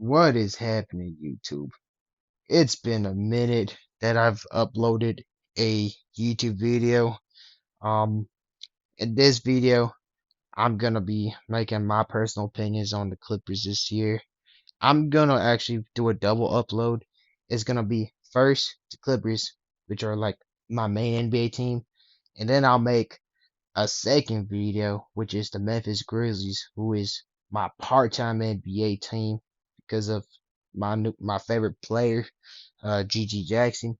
What is happening, YouTube? It's been a minute that I've uploaded a YouTube video. Um, in this video, I'm gonna be making my personal opinions on the Clippers this year. I'm gonna actually do a double upload. It's gonna be first the Clippers, which are like my main NBA team, and then I'll make a second video, which is the Memphis Grizzlies, who is my part-time NBA team because of my favorite player, GG Jackson.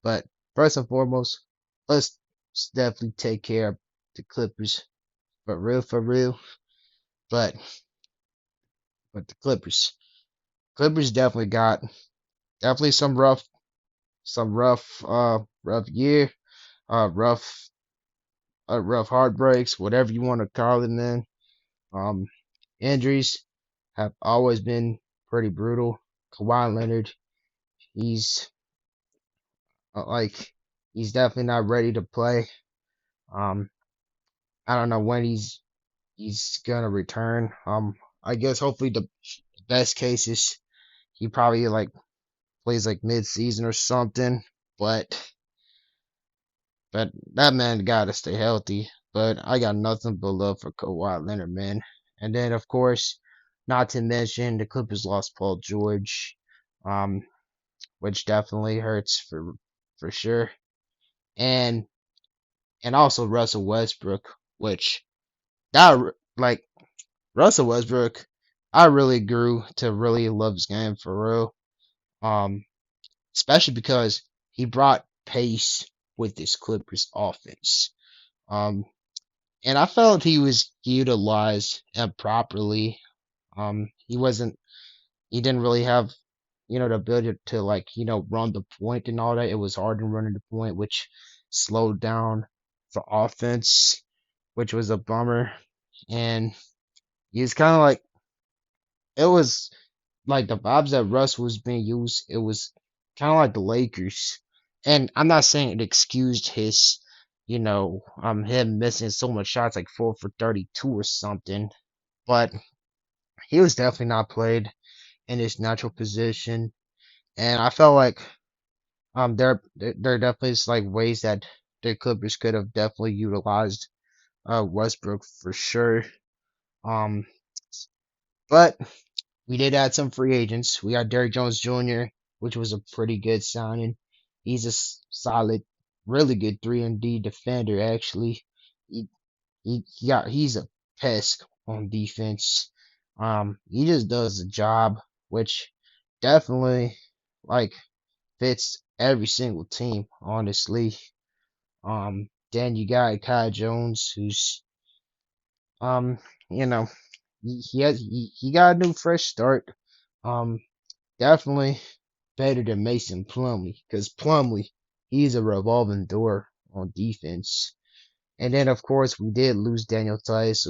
But first and foremost, let's definitely take care of the Clippers for real, for real. But the Clippers definitely some rough year, rough rough heartbreaks, whatever you want to call it, man. Um, Injuries have always been pretty brutal. Kawhi Leonard, he's like he's definitely not ready to play. Um, I don't know when he's gonna return. I guess hopefully the best case is he probably like plays like mid season or something. But that man gotta stay healthy. But I got nothing but love for Kawhi Leonard, man. And then of course, not to mention the Clippers lost Paul George. Um, which definitely hurts for sure. And also Russell Westbrook, which that like Russell Westbrook, I really grew to really love his game for real. Um, Especially because he brought pace with this Clippers offense. Um, and I felt he was utilized improperly. He didn't really have, the ability to like, run the point and all that. It was hard in running the point, which slowed down the offense, which was a bummer. And he was kind of like, it was like the vibes that Russ was being used. It was kind of like the Lakers. And I'm not saying it excused his, him missing so much shots, like 4 for 32 or something. But he was definitely not played in his natural position. And I felt like there definitely is like ways that the Clippers could have definitely utilized Westbrook for sure. Um, but we did add some free agents. We got Derrick Jones Jr., which was a pretty good signing. He's a solid, really good 3-and-D defender. Actually, he, he's a pest on defense. He just does the job, which definitely like fits every single team, honestly. Then you got Kai Jones, who's um, you know, he got a new fresh start. Um, Definitely better than Mason Plumlee, because Plumlee, he's a revolving door on defense. And then of course we did lose Daniel Tice,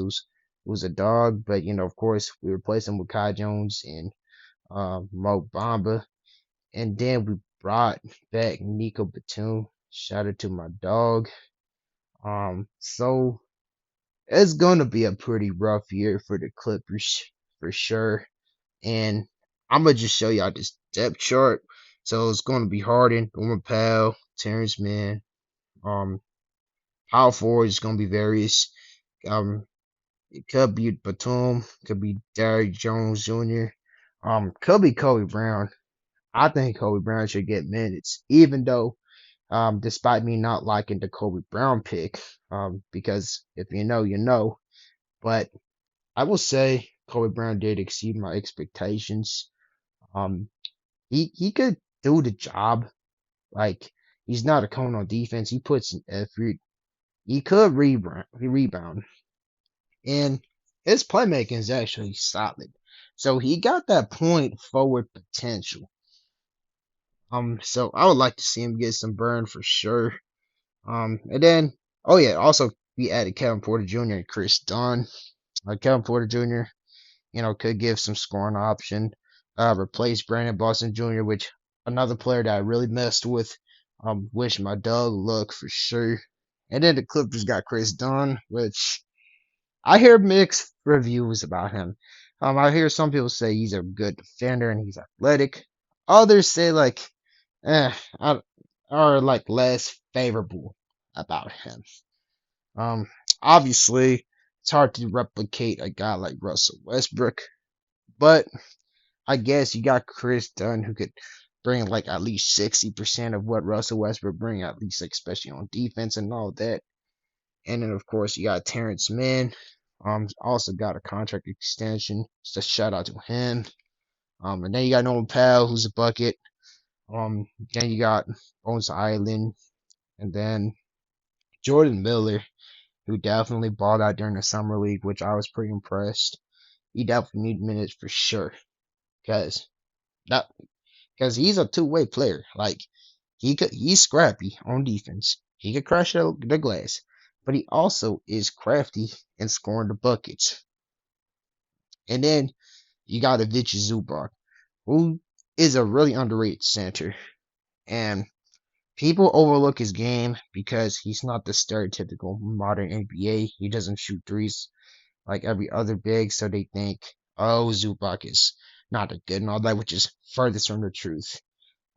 who's a dog, but of course we replaced him with Kai Jones and Mo Bamba. And then we brought back Nico Batum. Shout out to my dog. So it's gonna be a pretty rough year for the Clippers for sure. And I'm gonna just show y'all this depth chart. So it's gonna be Harden, Norman Powell, Terrence Mann. Um, Power forward is gonna be various. It could be Batum, could be Derrick Jones Jr. Could be Kobe Brown. I think Kobe Brown should get minutes, even though despite me not liking the Kobe Brown pick, because if you know, you know. But I will say Kobe Brown did exceed my expectations. Um, he could do the job. Like he's not a cone on defense. He puts in effort. He could rebound, and his playmaking is actually solid. So he got that point forward potential. So I would like to see him get some burn for sure. And then, oh yeah, also we added Kevin Porter Jr. and Chris Dunn. Kevin Porter Jr., could give some scoring option. Replace Brandon Boston Jr., which another player that I really messed with. Wish my dog luck for sure. And then the Clippers got Chris Dunn, which I hear mixed reviews about him. I hear some people say he's a good defender and he's athletic. Others say like, eh, I, are like less favorable about him. Um, Obviously, it's hard to replicate a guy like Russell Westbrook, but I guess you got Chris Dunn who could bring like at least 60% of what Russell Westbrook bring, at least like, especially on defense and all that. And then of course you got Terrence Mann. Also got a contract extension. Just a shout out to him. And then you got Norman Powell, who's a bucket. Then you got Bones Island, and then Jordan Miller, who definitely balled out during the summer league, which I was pretty impressed. He definitely need minutes for sure, cause that because he's a two-way player. Like he's scrappy on defense. He could crush the glass, but he also is crafty in scoring the buckets. And then you got Ivica Zubac, who is a really underrated center, and people overlook his game because he's not the stereotypical modern NBA. He doesn't shoot threes like every other big, so they think, oh, Zubac is not a good and all that, which is furthest from the truth.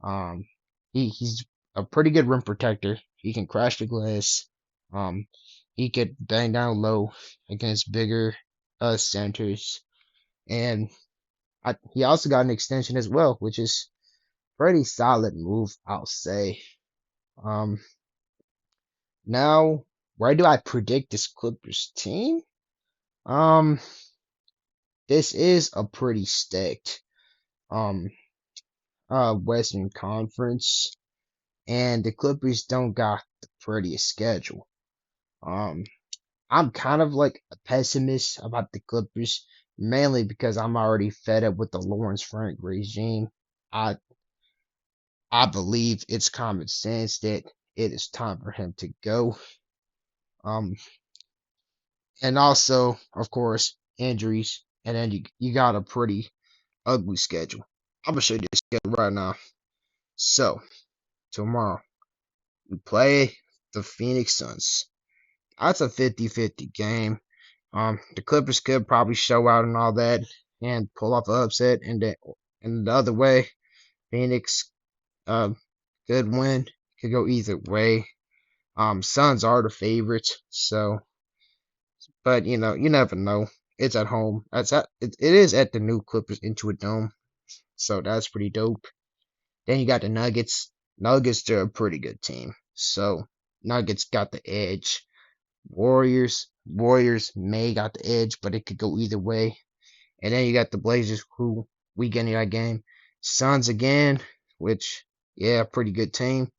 Um, he's a pretty good rim protector. He can crash the glass. Um, he could bang down low against bigger centers, and he also got an extension as well, which is pretty solid move, I'll say. Um, Now, where do I predict this Clippers team? Um, this is a pretty stacked um Western Conference, and the Clippers don't got the prettiest schedule. Um, I'm kind of like a pessimist about the Clippers, mainly because I'm already fed up with the Lawrence Frank regime. I I believe it's common sense that it is time for him to go. Um, and also, of course, injuries, and then you got a pretty ugly schedule. I'm gonna show you this schedule right now. So tomorrow we play the Phoenix Suns. That's a 50-50 game. The Clippers could probably show out and all that and pull off an upset, and the other way, Phoenix could win. Could go either way. Suns are the favorites, so but you never know. It's at home. It is at the new Clippers Intuit Dome, so that's pretty dope. Then you got the Nuggets. Nuggets, they're a pretty good team. So Nuggets got the edge. Warriors may got the edge, but it could go either way. And then you got the Blazers, who we getting that game. Suns again, which yeah, pretty good team.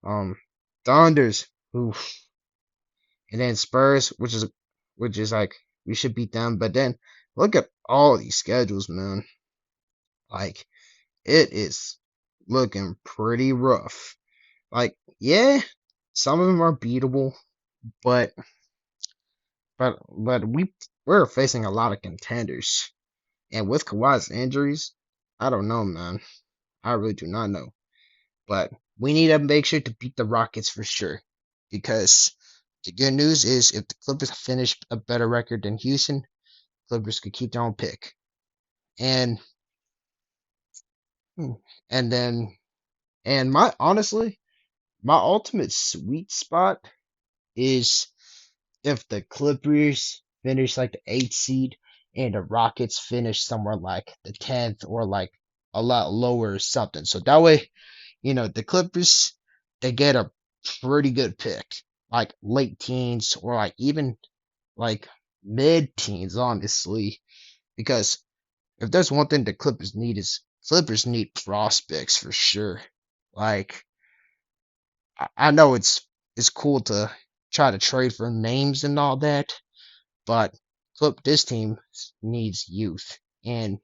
Um, Thunders, who, and then Spurs, which is like we should beat them. But then look at all these schedules, man. Like it is looking pretty rough. Like, yeah, some of them are beatable, but we're facing a lot of contenders. And with Kawhi's injuries, I don't know, man. I really do not know. But we need to make sure to beat the Rockets for sure. Because the good news is if the Clippers finish a better record than Houston, Clippers could keep their own pick. And and then and my honestly, my ultimate sweet spot is if the Clippers finish like the 8th seed and the Rockets finish somewhere like the 10th or like a lot lower or something. So that way, the Clippers, they get a pretty good pick, like late teens or like even like mid teens, honestly. Because if there's one thing the Clippers need is Clippers need prospects for sure. Like I know it's cool to try to trade for names and all that, but this team needs youth, and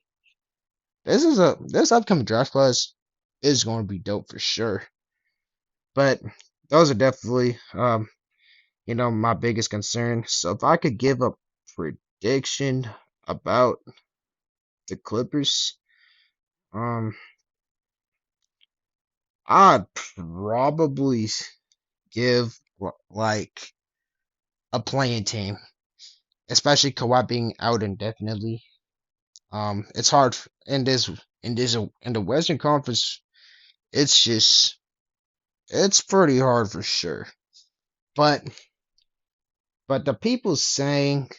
this upcoming draft class is going to be dope for sure. But those are definitely my biggest concern. So if I could give a prediction about the Clippers, um, I'd probably give like a playing team, especially Kawhi being out indefinitely. It's hard in the Western Conference. It's just it's pretty hard for sure. But the people saying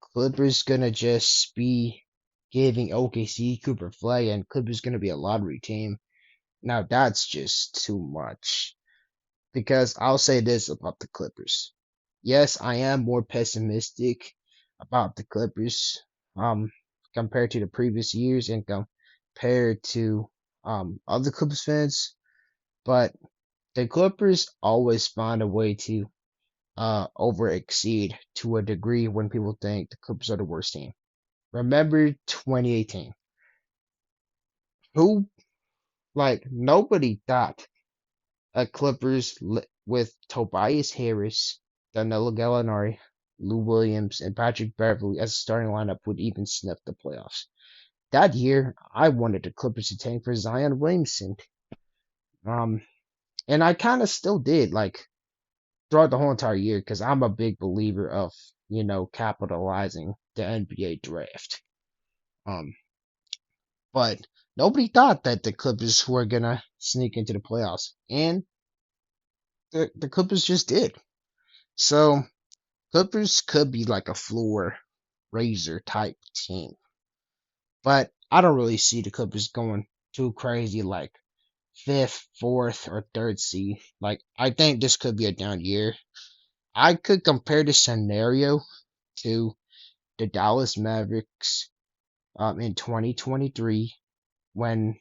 Clippers gonna just be giving OKC Cooper Flay and Clippers gonna be a lottery team. Now that's just too much. Because I'll say this about the Clippers. Yes, I am more pessimistic about the Clippers compared to the previous years and compared to other Clippers fans, but the Clippers always find a way to over exceed to a degree when people think the Clippers are the worst team. Remember 2018. Who nobody thought a Clippers with Tobias Harris, Danilo Gallinari, Lou Williams, and Patrick Beverly as a starting lineup would even sniff the playoffs. That year, I wanted the Clippers to tank for Zion Williamson. Um, and I kind of still did, throughout the whole entire year, because I'm a big believer of, capitalizing the NBA draft. Um, but nobody thought that the Clippers were gonna sneak into the playoffs, and the Clippers just did. So Clippers could be like a floor raiser type team, but I don't really see the Clippers going too crazy like fifth, fourth, or third seed. Like I think this could be a down year. I could compare the scenario to the Dallas Mavericks in 2023 when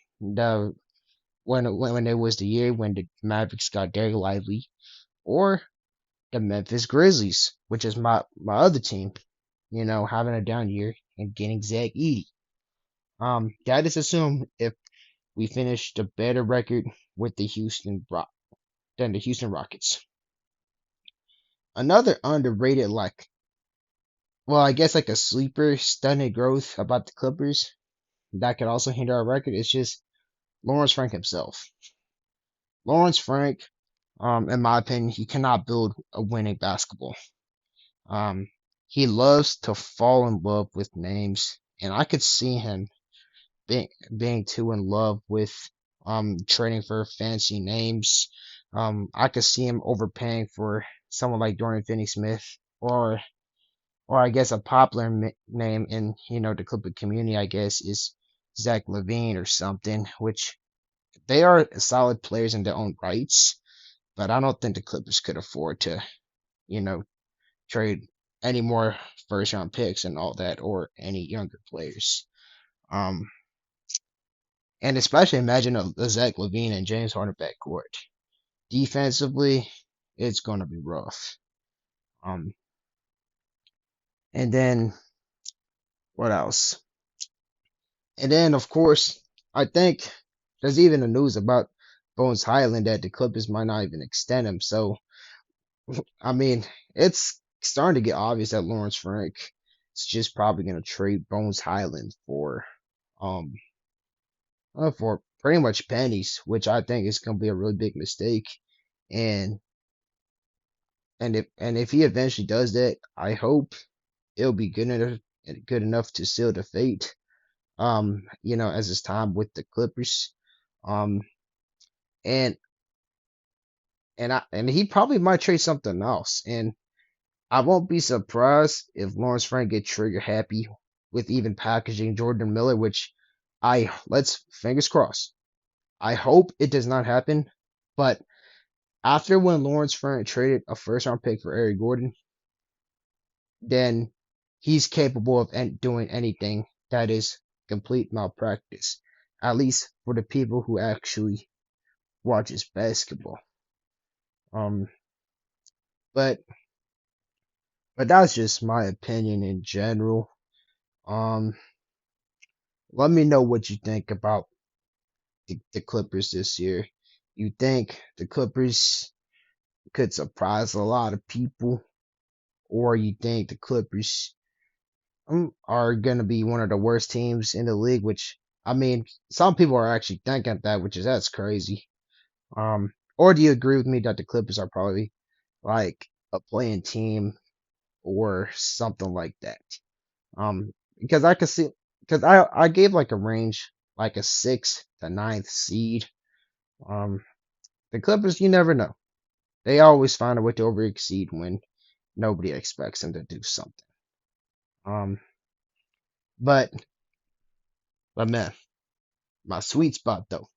when it was the year when the Mavericks got Derek Lively, or the Memphis Grizzlies, which is my other team, having a down year and getting Zach Edey. That is assumed if we finished a better record with the than the Houston Rockets. Another underrated, I guess like a sleeper stunted growth about the Clippers that could also hinder our record is just Lawrence Frank himself. Lawrence Frank, in my opinion, he cannot build a winning basketball. Um, he loves to fall in love with names, and I could see him being too in love with trading for fancy names. I could see him overpaying for someone like Dorian Finney-Smith, or I guess a popular name in the Clipper community, I guess, is Zach LaVine or something, which they are solid players in their own rights, but I don't think the Clippers could afford to you know trade any more first round picks and all that, or any younger players. Um, and especially imagine a Zach LaVine and James Harden backcourt. Defensively, it's gonna be rough. Um, and then what else? And then of course, I think there's even a news about Bones Highland that the Clippers might not even extend him. So I mean, it's starting to get obvious that Lawrence Frank is just probably gonna trade Bones Highland um for pretty much pennies, which I think is gonna be a really big mistake. And if he eventually does that, I hope it'll be good enough to seal the fate. As his time with the Clippers. Um, and he probably might trade something else. And I won't be surprised if Lawrence Frank get trigger happy with even packaging Jordan Miller, which let's fingers crossed. I hope it does not happen. But after when Lawrence Frank traded a first round pick for Eric Gordon, then he's capable of doing anything that is complete malpractice. At least for the people who actually watches basketball. Um, but that's just my opinion in general. Um, Let me know what you think about the Clippers this year. You think the Clippers could surprise a lot of people, or you think the Clippers are gonna be one of the worst teams in the league? Which I mean, some people are actually thinking that, that's crazy. Or do you agree with me that the Clippers are probably like a playing team or something like that? Because I can see. because I gave like a range, like a sixth to ninth seed. Um, the Clippers, you never know. They always find a way to over exceed when nobody expects them to do something. Um, but but man, my sweet spot though,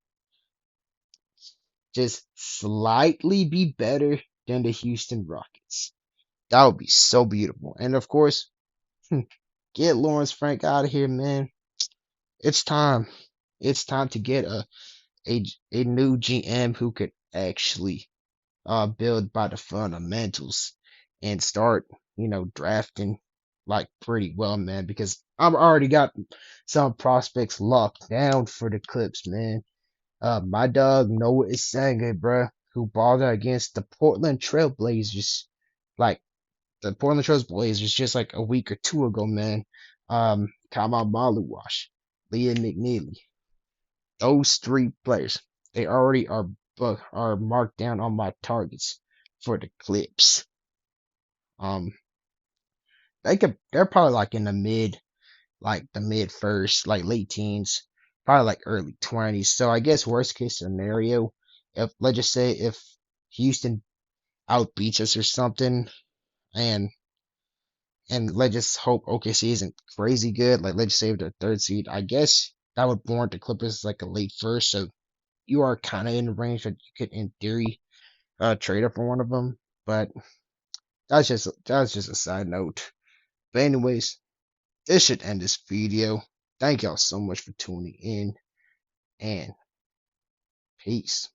just slightly be better than the Houston Rockets. That would be so beautiful. And of course, get Lawrence Frank out of here, man. It's time. It's time to get a new GM who could actually build by the fundamentals and start, drafting like pretty well, man, because I've already got some prospects locked down for the Clips, man. My dog Noah Isanga, bruh, who balled out against the Portland Trailblazers, like the Portland Trailblazers just like a week or two ago, man. Kama Maluwash, Leah McNeely, those three players, they already are marked down on my targets for the Clips. Um, they're probably like in the mid first, like late teens, probably like early 20s. So I guess worst case scenario, if let's just say if Houston outbeats us or something, and let's just hope OKC isn't crazy good, like let's just say the third seed, I guess that would warrant the Clippers like a late first. So you are kind of in the range that you could, in theory, trade up for one of them. But that's just a side note. But anyways, this should end this video. Thank y'all so much for tuning in, and peace.